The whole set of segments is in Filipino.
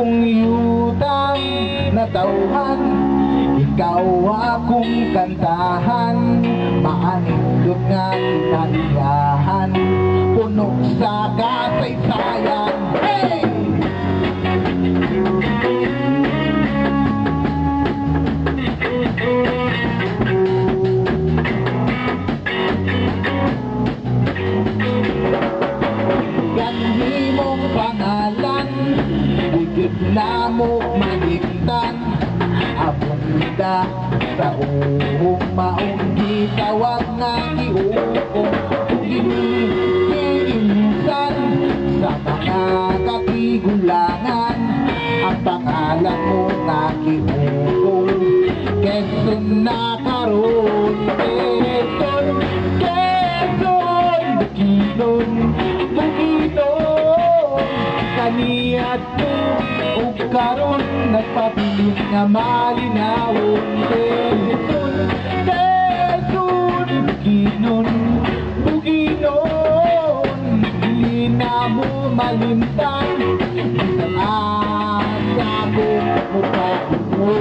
kong yutang na tauhan, ikaw akong kantahan, maanindot nga kinaliyahan, puno sa kasaysayan. Hey! Ganhi mong pangalan, higit na mo maligtan, abunda sa uhong maong gitawag nga giukong giniinsan sa mga katigulangan, ang pangalan mo nga giukong Quezon na karon. Quezon, Quezon, Bukidnon, Bukidnon, kaniyat mo o karon nagpabilin nga malinawon. Quezon, Quezon, Bukidnon, Bukidnon, hindi na mo malimtan, isang asa mo mukha mo.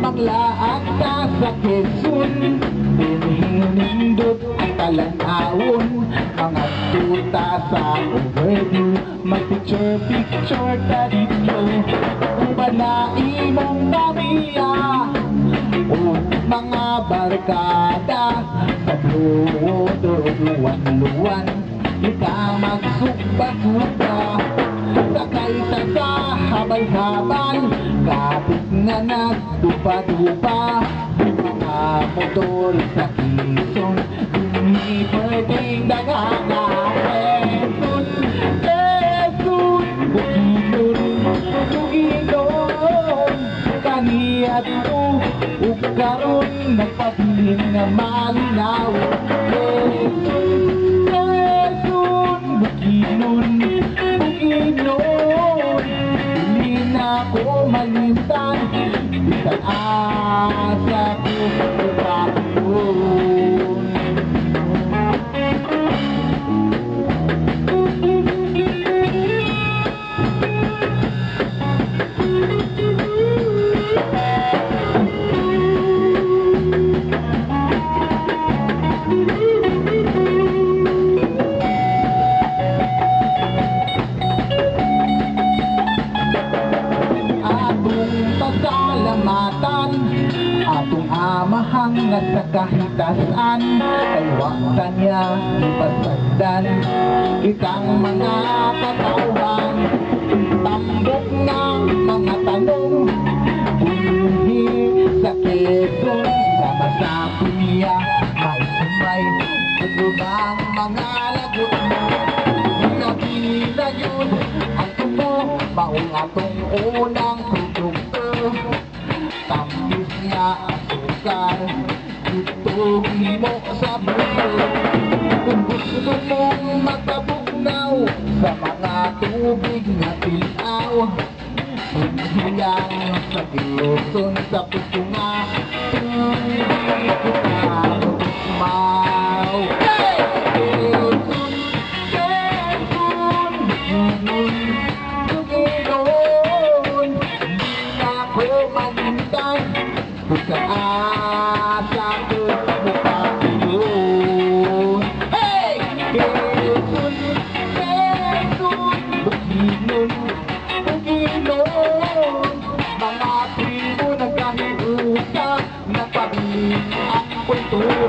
Maglaag ka sa Quezon, hinindot ang talanawon, mga tuta sa overview, mag-picture ka dito, uban na imong namiya, o mga barkada sa luwan-luwan, ika magsugba-sugba, sakay sa habal-habal, kapit na nagdupa-dupa, mga motor sa Quezon, hindi pwedeng dagana. Quezon, Quezon, Bukidnon, Bukidnon, kaniyat mo o karon nagpabilin nga malinaw. Quezon, Quezon, Bukidnon, Bukidnon, hindi na ko malimtan, isang asa ko kapatid. Pasalamatan atong amahang nga sa kahitasan, kay waktan niya ipasagdan kitang mga katauhan, tambok ng mga tanong bunhi sa Quezon, sama sa kuya may sumay utubang mga lagot mo, nabila yun ang tumo maong atong unang tampis nga asukal, itugi mo sa bulo. Kung gusto mong magkabugnaw sa mga tubig na tilaw, hinihiyang sa Quezon sa puso nga hindi kita magusmaw. Hey! Quezon, Quezon, Bukidnon, manintan sa asa ko mukha yun. Hey! Quezon, Quezon, Bukidnon, Bukidnon, mga tribo nagkahiusa, napabilin ang kwento.